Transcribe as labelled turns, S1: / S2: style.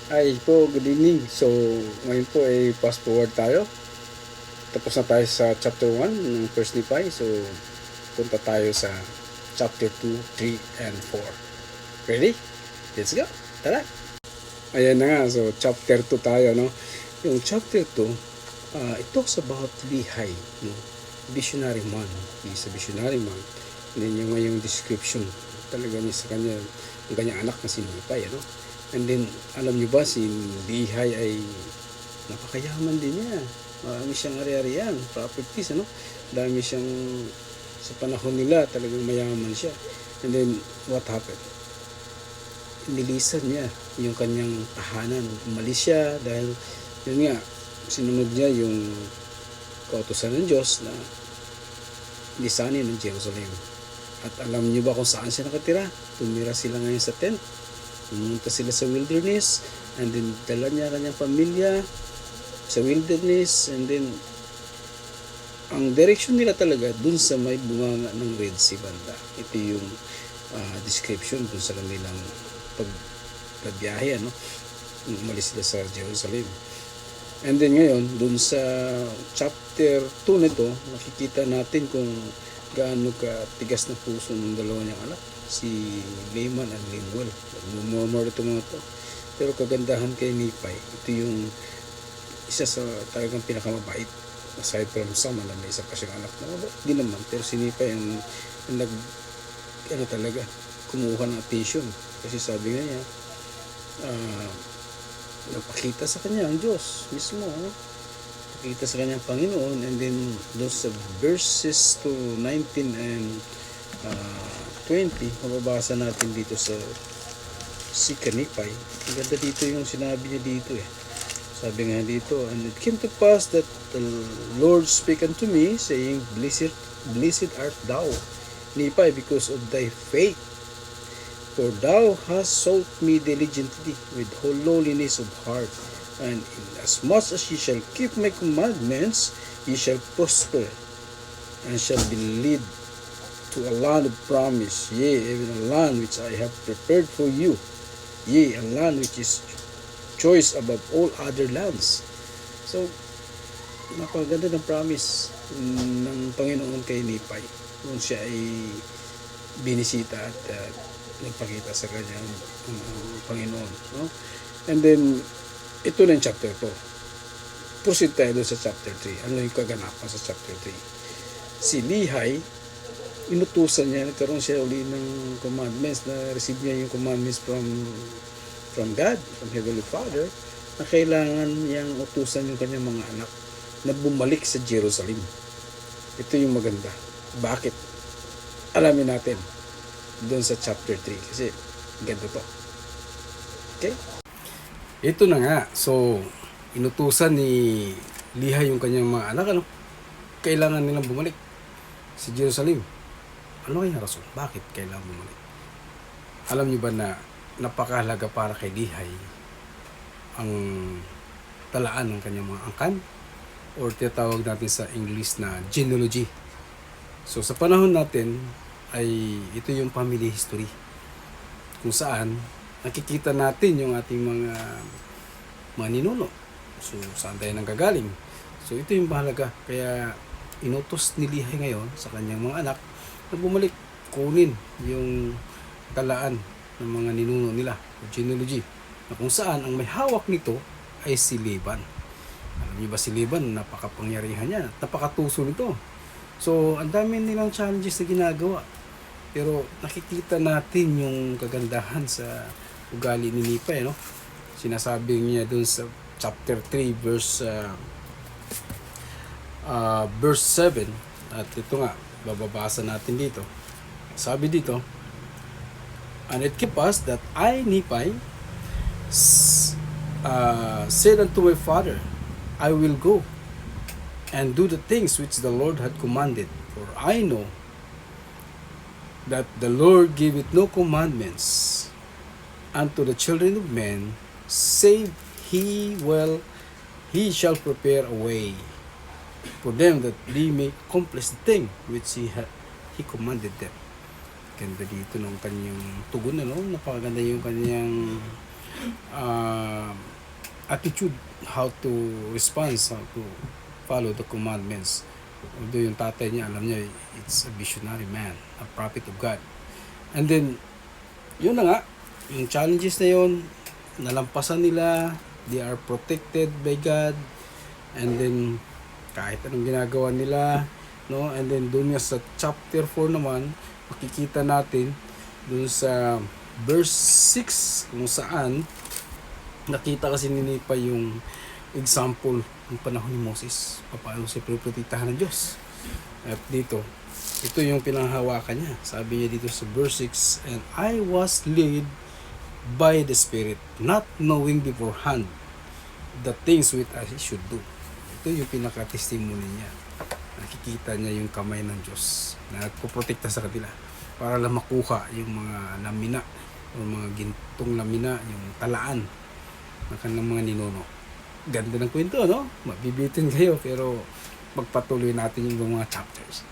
S1: Ay po, good evening. So, ngayon po ay fast forward tayo. Tapos na tayo sa chapter 1 ng First Nephi. So, punta tayo sa chapter 2, 3, and 4. Ready? Let's go. Tara! Ayan na nga. So, chapter 2 tayo, no? Yung chapter 2, it talks about Lehi, no? Visionary man. He's a visionary man. And then yung ngayong description talaga niya sa kanya, yung kanyang anak na si Nephi, ano? And then, alam nyo ba, si Lehi ay napakayaman din niya. Marami siyang ari-arian, properties, ano? Dami siyang, sa panahon nila, talagang mayaman siya. And then, what happened? Nilisan niya yung kanyang tahanan. Umalis siya dahil, yun nga, sinunod niya yung kautusan ng Diyos na lisanin ng Jerusalem. At alam niyo ba kung saan siya nakatira? Tumira sila ngayon sa tent. Pumunta sila sa wilderness, and then dala niya kanyang pamilya sa wilderness, and then ang direction nila talaga dun sa may bunganga ng Red Sea banda. Ito yung description dun sa kanilang pagbiyahe, ano? Umalis sila sa Jerusalem. And then ngayon, dun sa chapter 2 nito, nakikita natin kung gaano ka tigas na puso ng dalawa niyang anak, si Laman and Lemuel. Nagmumurmur ito mga to. Pero kagandahan kay Nephi, ito yung isa sa talagang pinakamabait. Aside from Sam, na may isa pa siyang anak na mabait din naman. Pero si Nephi ang talaga, kumuha ng attention. Kasi sabi nga niya, napakita sa kanya ang Diyos mismo. Nakita sa kanyang Panginoon. And then doon sa verses to 19 and 20, mababasa natin dito sa si Nephi. Ang ganda dito yung sinabi niya dito eh. Sabi nga dito, and it came to pass that the Lord spake unto me, saying, Blessed art thou, Nephi, because of thy faith. For thou hast sought me diligently with whole lowliness of heart, and inasmuch as ye shall keep my commandments, ye shall prosper, and shall be led to a land of promise, yea, even a land which I have prepared for you, yea, a land which is choice above all other lands. So, napaganda ng promise ng Panginoon kay Nephi kung siya ay binisita at nagpakita sa kanyang Panginoon, no? And then ito na yung chapter 2. Proceed tayo doon sa chapter 3. Ano yung kaganapan sa chapter 3? Si Lehi, inutusan niya, nagkaroon siya uli ng commandments, na receive niya yung commandments from God, from Heavenly Father, na kailangan niyang utusan yung kanyang mga anak na bumalik sa Jerusalem. Ito yung maganda. Bakit? Alamin natin doon sa chapter 3 kasi ganda to. Okay? Ito na nga. So, inutusan ni Lehi yung kanyang mga anak, ano? Kailangan nilang bumalik sa Jerusalem. Ano kaya rason? Bakit kailangan bumalik? Alam niyo ba na napakahalaga para kay Lehi ang talaan ng kanyang mga angkan, or tinatawag natin sa English na genealogy. So sa panahon natin ay ito yung family history kung saan nakikita natin yung ating mga ninuno. So saan tayo nanggagaling. So ito yung mahalaga. Kaya inutos ni Lehi ngayon sa kanyang mga anak na bumalik, kunin yung talaan ng mga ninuno nila, genealogy, na kung saan ang may hawak nito ay si Laban. Alam niyo ba si Laban, napakapangyarihan niya, napakatuso nito. So ang dami nilang challenges na ginagawa, pero nakikita natin yung kagandahan sa ugali ni Nephi, no? Sinasabi niya dun sa chapter 3 verse 7, at ito nga bababasa natin dito. Sabi dito, and it came pass that I, Nephi, said unto my father, I will go and do the things which the Lord had commanded. For I know that the Lord giveth no commandments unto the children of men, save he shall prepare a way for them that they may accomplish the thing which he commanded them. Ganda dito ng kanyang tugon, ano? Napakaganda yung kanyang attitude, how to respond, how to follow the commandments. Although yung tatay niya, alam niya, it's a visionary man, a prophet of God. And then, yun na nga, yung challenges na yun, nalampasan nila, they are protected by God, and then, kahit anong ginagawa nila, no? And then, doon nga sa chapter 4 naman, makikita natin, doon sa verse 6, kung saan, nakita kasi ni Nipa yung example ng panahon ni Moses, paano siya pinoprotektahan ng Diyos. At dito, ito yung pinanghawakan niya. Sabi niya dito sa verse 6, and I was led by the Spirit, not knowing beforehand the things which I should do. Ito yung pinaka-testimony niya. Nakikita niya yung kamay ng Diyos na nagpoprotekta sa kanila para lang makuha yung mga lamina o mga gintong lamina, yung talaan ng kanilang mga ninuno. Ganda ng kwento, no? Mabibitin kayo, pero magpatuloy natin yung mga chapters.